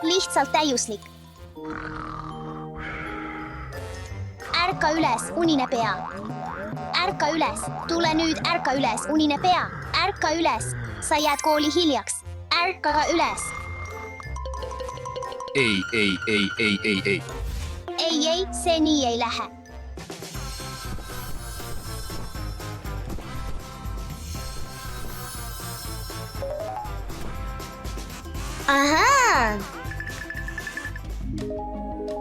Lihtsalt täiuslik. Ärka üles, unine pea. Ärka üles, tule nüüd, ärka üles, unine pea. Ärka üles, sa jääd kooli hiljaks. Ärka üles. Ei. Ei, see nii ei lähe. Ahaa!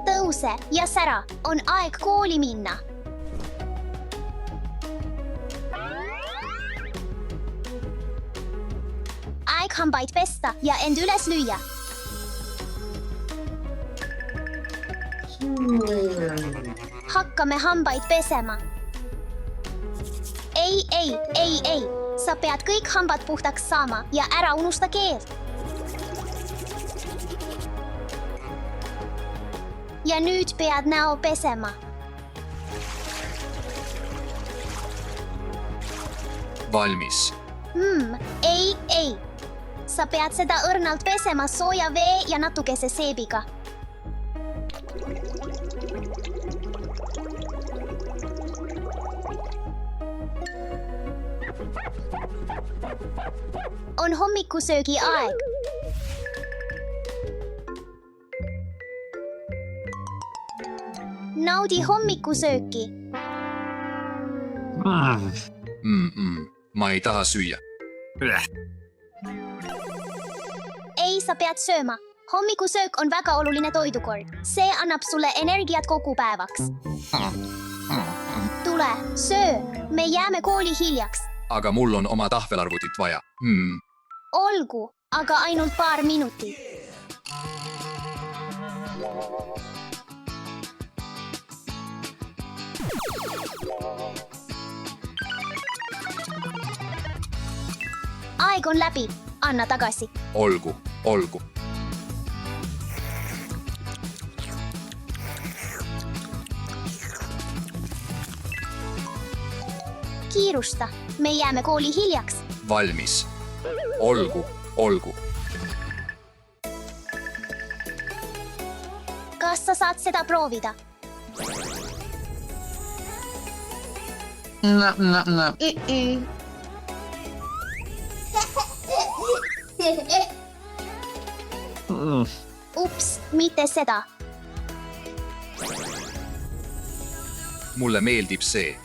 Tõuse ja sära, on aeg kooli minna. Aeg hambaid pesta ja end üles lüüa. Hakkame hambaid pesema. Ei. Sa pead kõik hambad puhtaks saama ja ära unusta keelt. Ja nüüd pead näo pesema. Valmis. Ei. Sa pead seda õrnalt pesema sooja vee ja natukese seebiga. On hommikusöögi aeg. Naudi hommikusööki. Ma ei taha süüa. Ei, sa pead sööma. Hommikusöök on väga oluline toidukord. See annab sulle energiat kogu päevaks. Tule, söö. Me jääme kooli hiljaks. Aga mul on oma tahvelarvutit vaja. Olgu, aga ainult paar minutit. Aeg on läbi. Anna tagasi. Olgu. Kiirusta. Me jääme kooli hiljaks. Valmis. Olgu. Kas sa saad seda proovida? Ups, mitte seda. Mulle meeldib see.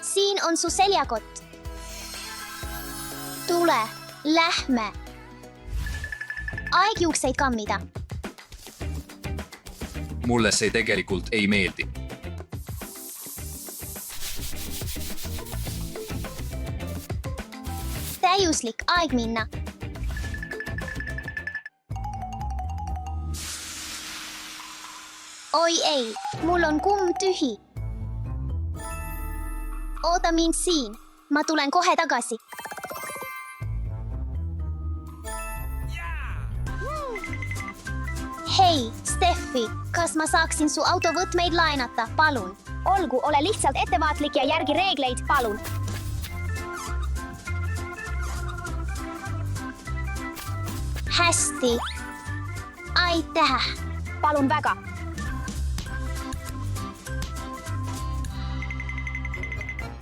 Siin on su seljakott. Tule, lähme. Aeg juukseid kammida. Mulle see tegelikult ei meeldi. Täiuslik, aeg minna. Oi ei, mul on kumm tühi. Oota mind siin. Ma tulen kohe tagasi. Hei, Steffi, kas ma saaksin su autovõtmeid laenata, palun? Olgu, ole lihtsalt ettevaatlik ja järgi reegleid, palun. Hästi. Aitäh. Palun väga.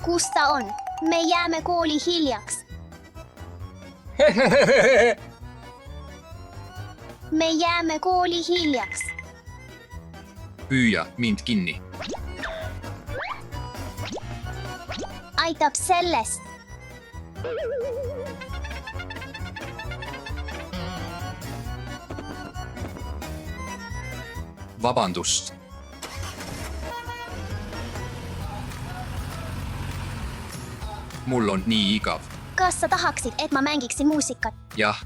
Kus ta on? Me jääme kooli hiljaks. Me jääme kooli hiljaks. Püüa mind kinni. Aitab sellest. Vabandust. Mul on nii igav. Kas sa tahaksid, et ma mängiksin muusikat? Jah.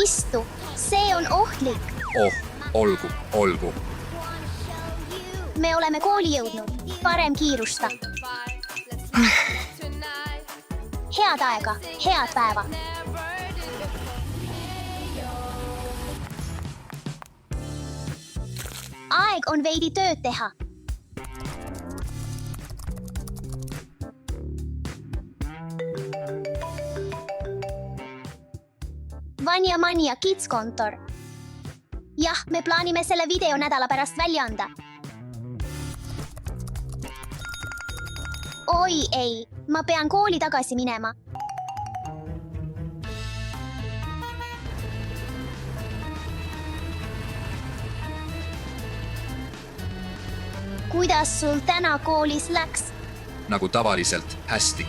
Istu, see on ohtlik. Olgu. Me oleme kooli jõudnud. Parem kiirusta. Head aega, head päeva. Aeg on veidi tööd teha. Vanja Mania kitskontor. Jah, me plaanime selle video nädala pärast välja anda. Oi ei, ma pean kooli tagasi minema. Kuidas sul täna koolis läks? Nagu tavaliselt hästi.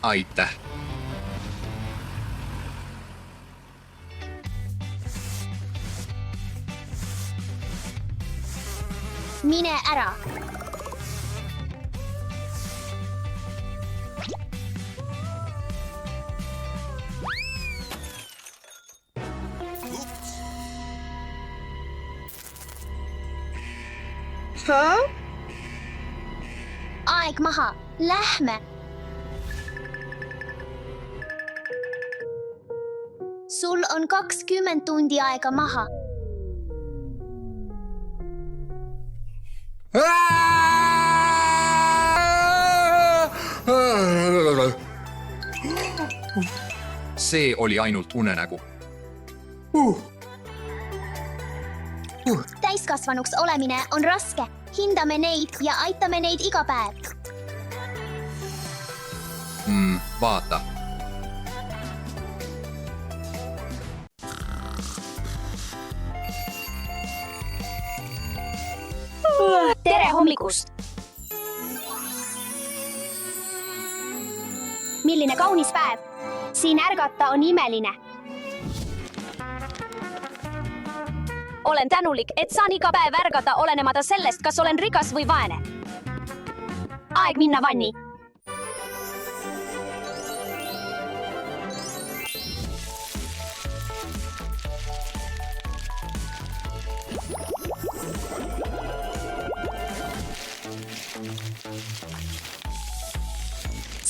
Aitäh. Mine ära. Aeg maha, lähme. Sul on 20 tundi aega maha. See oli ainult unenägu. Täiskasvanuks olemine on raske. Hindame neid ja aitame neid iga päev. Vaata. Tere hommikust! Milline kaunis päev! Siin ärgata on imeline. Olen tänulik, et saan iga päev ärgata olenemata sellest, kas olen rikas või vaene. Aeg minna vanni.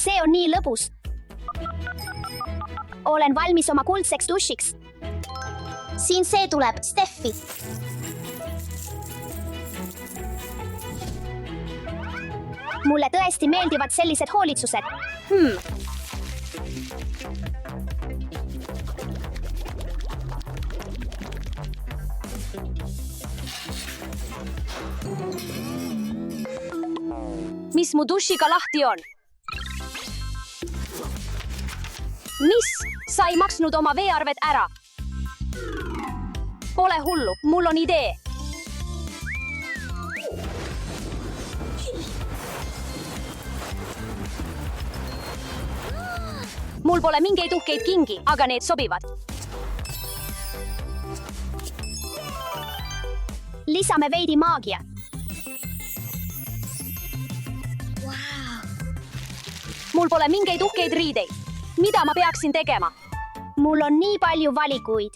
See on nii lõbus. Olen valmis oma kuldseks dušiks. Siin see tuleb, Steffi. Mulle tõesti meeldivad sellised hoolitsused. Mis mu dušiga lahti on? Mis? Sa ei maksnud oma veearvet ära. Pole hullu, mul on idee. Mul pole mingeid uhkeid kingi, aga need sobivad. Lisame veidi maagia. Mul pole mingeid uhkeid riideid. Mida ma peaksin tegema? Mul on nii palju valikuid.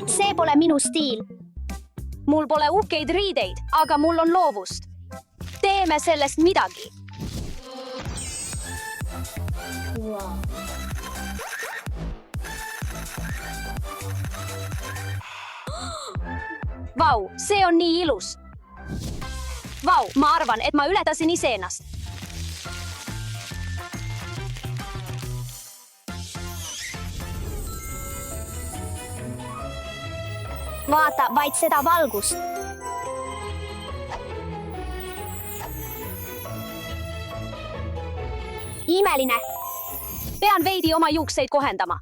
See pole minu stiil. Mul pole uhkeid riideid, aga mul on loovust. Teeme sellest midagi. Vau, see on nii ilus. Vau, ma arvan, et ma ületasin iseennast. Vaata vaid seda valgust. Imeline. Pean veidi oma juukseid kohendama.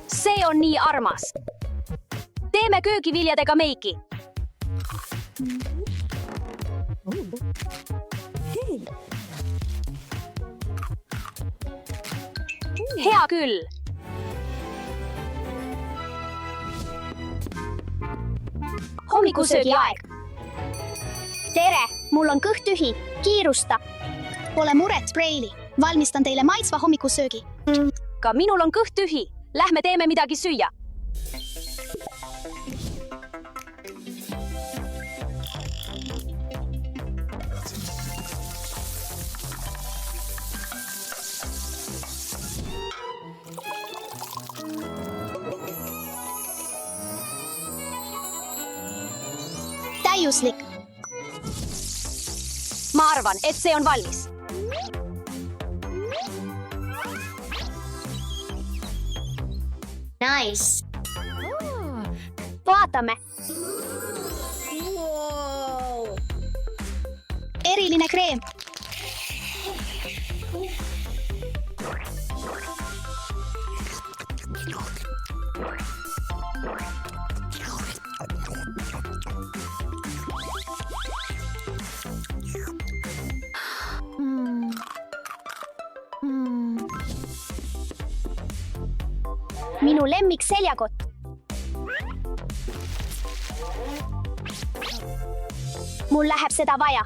See on nii armas. Teeme köögiviljadega meiki. Hea küll. Hommikusöögi aeg. Tere, mul on kõht tühi. Kiirusta. Pole muret, Braili. Valmistan teile maitsva hommikusöögi. Ka minul on kõht tühi. Lähme teeme midagi süüa. täiuslik. Ma arvan, et see on valmis. Nice. Vaatame. Eriline kreem. Minu lemmik seljakott. Mul läheb seda vaja.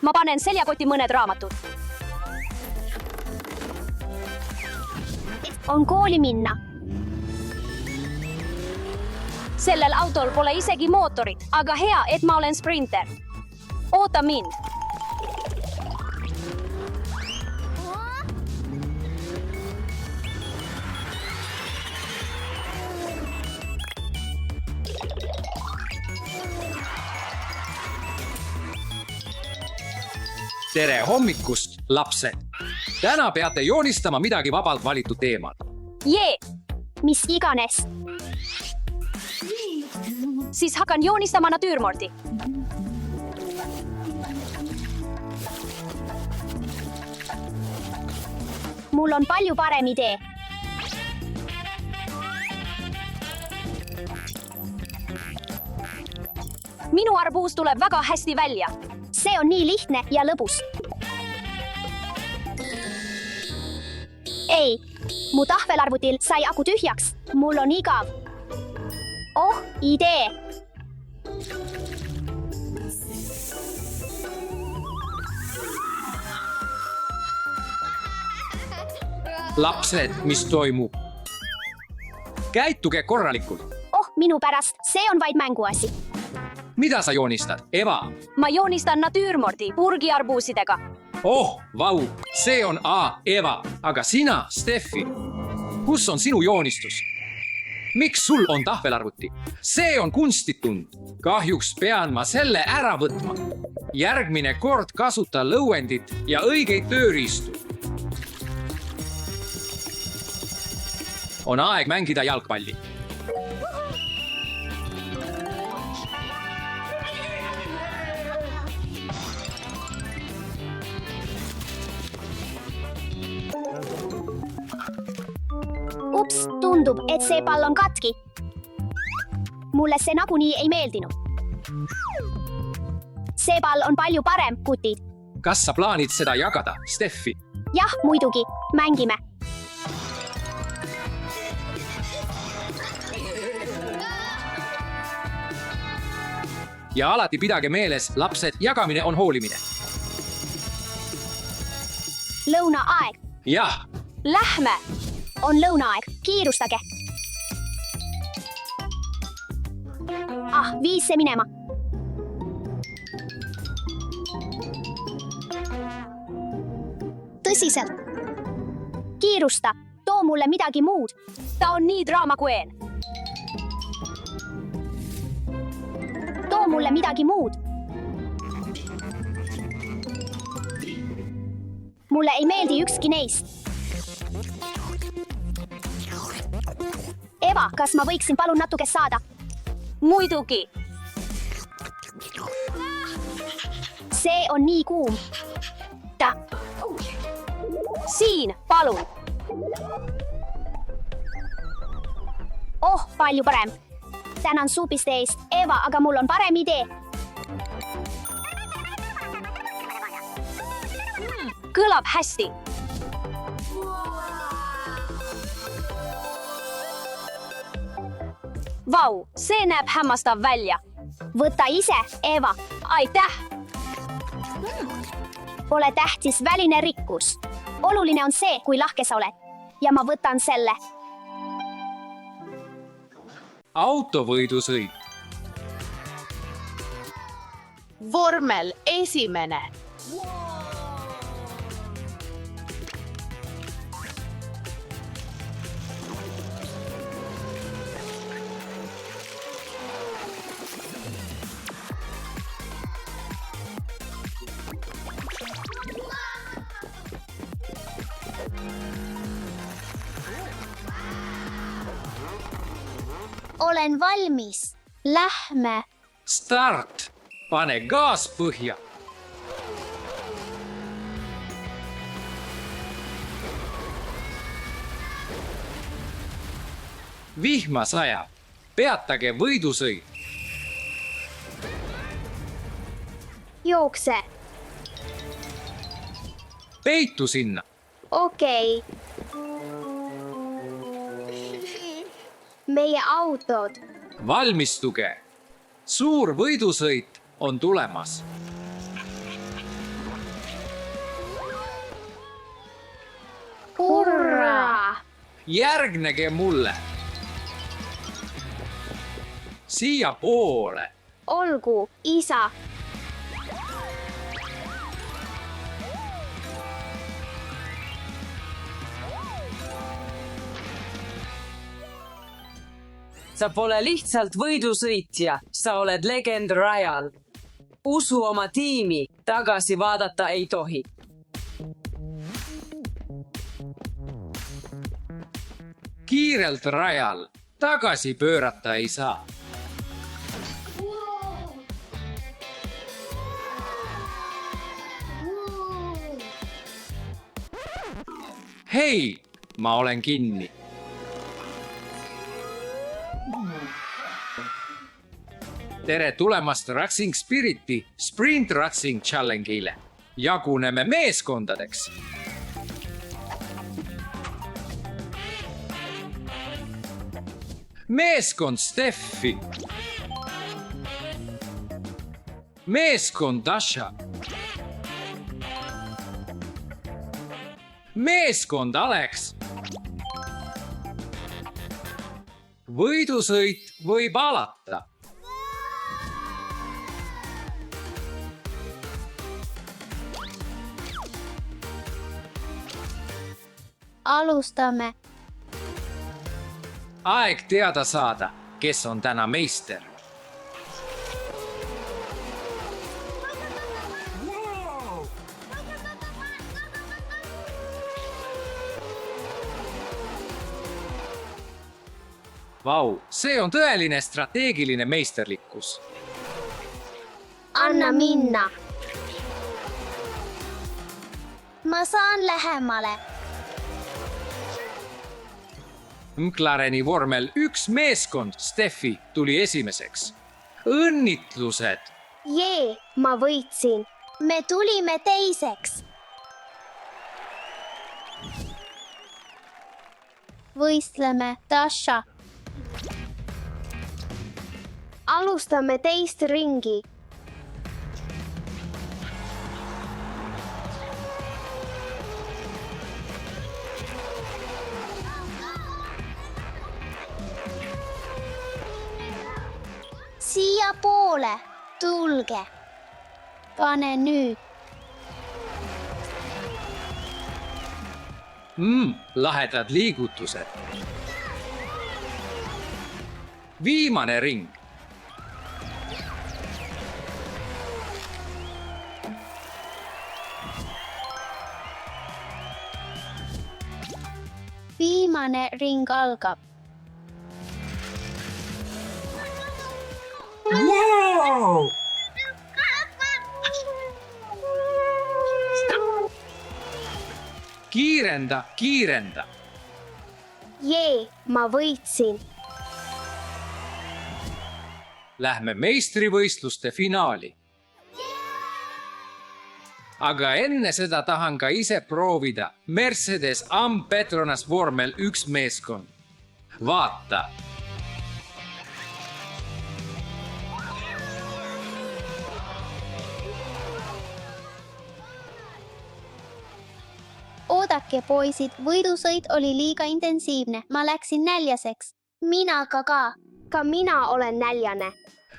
Ma panen seljakoti mõned raamatud. On kooli minna. Sellel autol pole isegi mootorit, aga hea, et ma olen sprinter. Oota mind. Tere hommikust, lapsed! Täna peate joonistama midagi vabalt valitud teemal. Jee, mis iganes. Siis hakkan joonistama natüürmordi. Mul on palju parem idee. Minu arbuus tuleb väga hästi välja. See on nii lihtne ja lõbus. Ei, mu tahvelarvutil sai aku tühjaks. Mul on igav. Oh, idee. Lapsed, mis toimub? Käituge korralikult. Oh, minu pärast, see on vaid mänguasi. Mida sa joonistad, Eva? Ma joonistan natüürmordi purgiarbuusidega. Oh, vau, see on Eva, aga sina, Steffi. Kus on sinu joonistus? Miks sul on tahvelarvuti? See on kunstitund. Kahjuks pean ma selle ära võtma. Järgmine kord kasuta lõuendit ja õigeid tööriistu. On aeg mängida jalgpalli. Ups, tundub, et see pall on katki. Mulle see nagunii ei meeldinud. See pall on palju parem, kutid. Kas sa plaanid seda jagada, Steffi? Jah, muidugi. Mängime. Ja alati pidage meeles, lapsed, jagamine on hoolimine. Lõunaaeg. Jah, Lähme. On lõunaaeg. Kiirustage. Vii see minema. Tõsiselt. Kiirusta. Too mulle midagi muud. Ta on nii draamaqueen. Too mulle midagi muud. Mulle ei meeldi ükski neist. Eva, kas ma võiksin palun natuke saada? Muidugi. See on nii kuum. Siin, palun. Oh, palju parem. Tänan supiste eest, Eva, aga mul on parem idee. Kõlab hästi. Vau, see näeb hämmastav välja. Võta ise, Eva. Aitäh. Pole tähtis väline rikkus. Oluline on see, kui lahke sa oled. Ja ma võtan selle. autovõidusõit. Vormel esimene. olen valmis. Lähme. Start! Pane gaas põhja. Vihma sajab. Peatage võidusõit. Jookse. Peitu sinna. Okei. Meie autod. Valmistuge. Suur võidusõit on tulemas. Hurraa! Järgnege mulle. Siia poole. Olgu, isa. Sa pole lihtsalt võidusõitja, sa oled legend rajal. Usu oma tiimi, tagasi vaadata ei tohi. Kiirelt rajal. Tagasi pöörata ei saa. Hei, ma olen kinni. Tere tulemast Racing Spiriti Sprint Racing Challenge'ile. Jaguneme meeskondadeks. Meeskond Steffi. Meeskond Dasha. Meeskond Alex. Võidusõit võib alata. Alustame. Aeg teada saada, kes on täna meister. Vau, see on tõeline strateegiline meisterlikkus. Anna minna. Ma saan lähemale. McLareni vormel 1 meeskond Steffi tuli esimeseks. Õnnitlused! Jee, ma võitsin. Me tulime teiseks. Võistleme, Dasha. Alustame teist ringi. Siia poole. Tulge. Pane nüüd. Lahedad liigutused. Viimane ring. Viimane ring algab. Wow! Kiirenda, kiirenda. Jee, ma võitsin. Lähme meistrivõistluste finaali. Aga enne seda tahan ka ise proovida Mercedes AM Petronas vormel 1 meeskond. Vaata. Oodake, poisid, võidusõit oli liiga intensiivne. Ma läksin näljaseks. Mina ka. Ka mina olen näljane.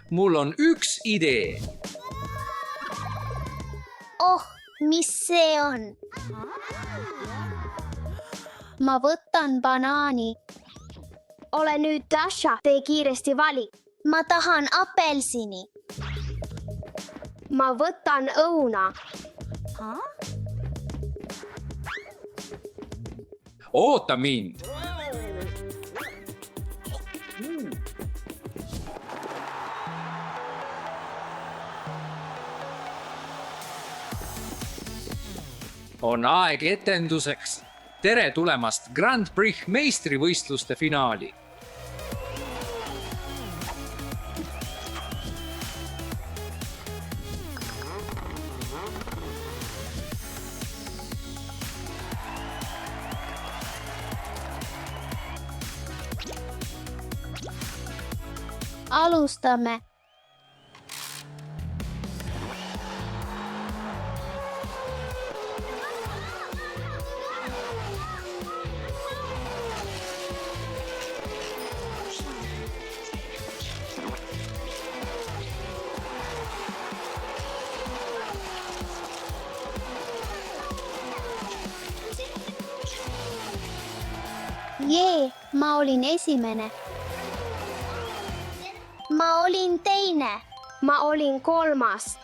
Mul on 1 idee. Oh, mis see on? Ma võtan banaani. Ole nüüd Dasha, tee kiiresti vali. Ma tahan apelsini. Ma võtan õuna. Oota mind. on aeg etenduseks. Tere tulemast Grand Prix meistrivõistluste finaali. Alustame. Jee, ma olin esimene. Ma olin teine. Ma olin kolmas.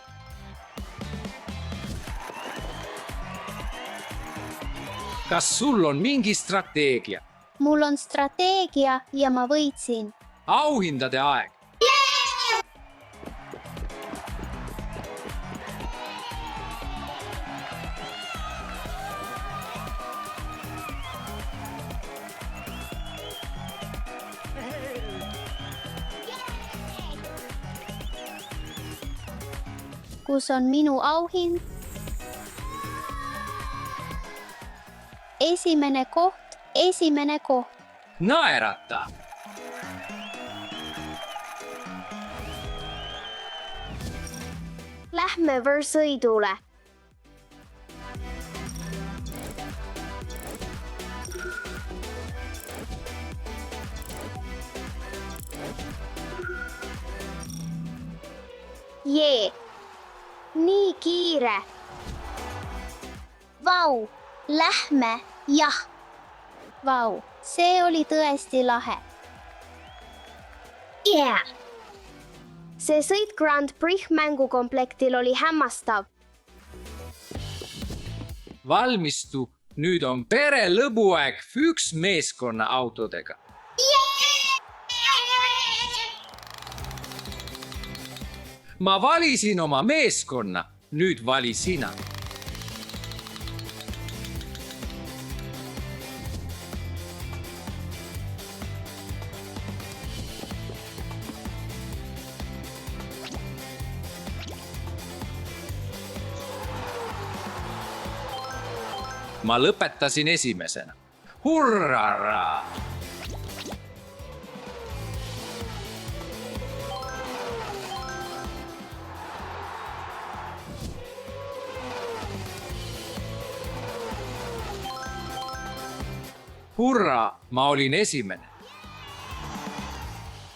Kas sul on mingi strateegia? Mul on strateegia ja ma võitsin. Auhindade aeg. Kus on minu auhind? Esimene koht, esimene koht. Naerata. Lähme võõrsõidule. Jee. Nii kiire. Vau, lähme, jah. Vau, see oli tõesti lahe. Yeah. See sõit Grand Prix mängukomplektil oli hämmastav. Valmistu, nüüd on pere lõbuaeg Füks meeskonna autodega. Ma valisin oma meeskonna, nüüd vali sina. Ma lõpetasin esimesena. Hurraa! Hurraa, ma olin esimene.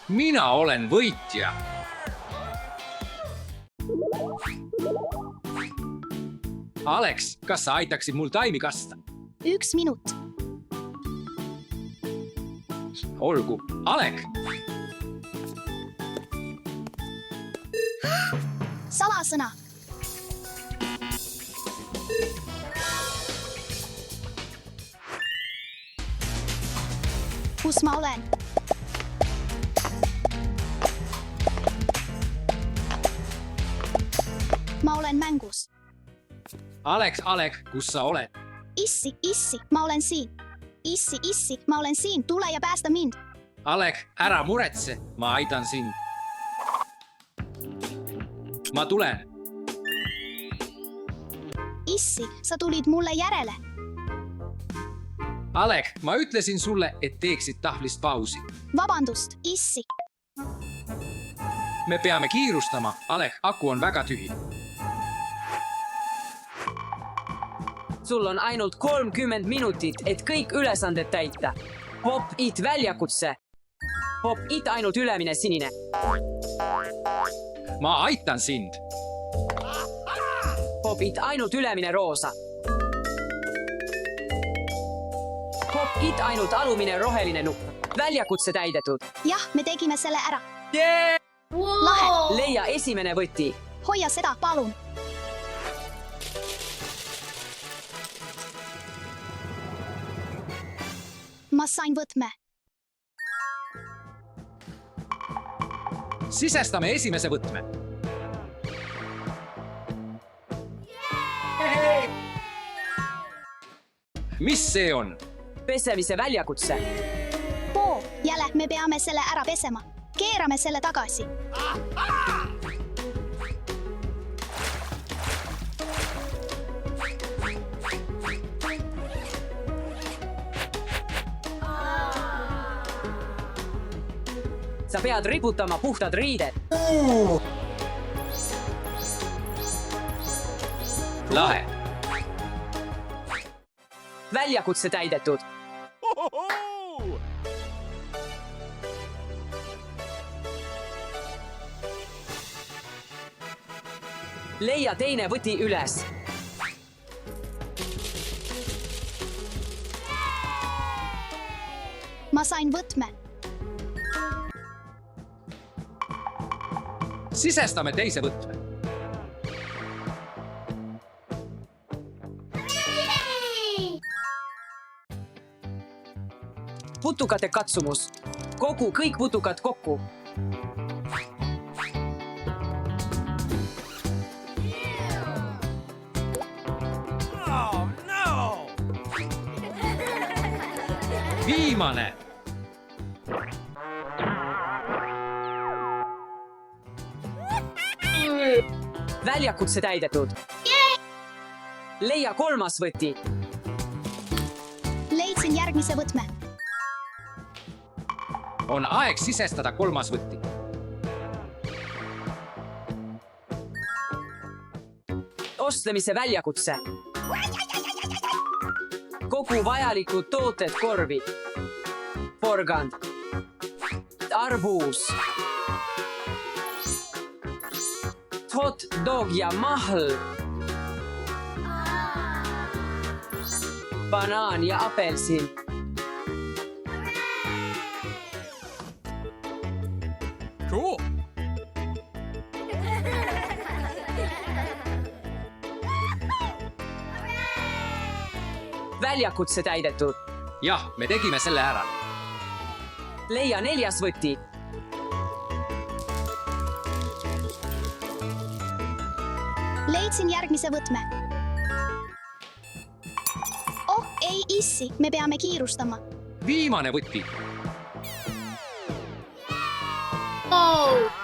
Mina olen võitja. Alex, kas sa aitaksid mul taimi kasta? 1 minut. Olgu, Alek. Salasõna. Kus ma olen? Ma olen mängus. Alek, kus sa oled? Issi, ma olen siin. Issi, ma olen siin. Tule ja päästa mind. Alek, ära muretse, ma aitan sind. Ma tulen. Issi, sa tulid mulle järele. Alek, ma ütlesin sulle, et teeksid tahvlist pausi. Vabandust, Issi. Me peame kiirustama. Alek, aku on väga tühi. Sul on ainult 30 minutit, et kõik ülesanded täita. Pop-it väljakutse. Pop-it ainult ülemine sinine. Ma aitan sind. Pop-it ainult ülemine roosa. Pop-it ainult alumine roheline nupp. Väljakutse täidetud. Jah, me tegime selle ära. Yeah! Lahe. Leia esimene võti. Hoia seda, palun. Ma sain võtme. Sisestame esimese võtme. mis see on? pesemise väljakutse. Poo, jälle me peame selle ära pesema. Keerame selle tagasi. sa pead riputama puhtad riided. Lahe. väljakutse täidetud. leia teine võti üles. Ma sain võtme. Sisestame teise võtme. putukate katsumus. kogu kõik putukad kokku. Viimane. väljakutse täidetud. leia kolmas võti. Leidsin järgmise võtme. On aeg sisestada kolmas võti. ostlemise väljakutse. kogu vajalikud tooted korvi. porgand. arbuus. hot dog ja mahl. banaan ja apelsin. Cool. väljakutse täidetud. Jah, me tegime selle ära. leia neljas võti. Leidsin järgmise võtme. Oh, ei issi, me peame kiirustama. Viimane võti. Oh,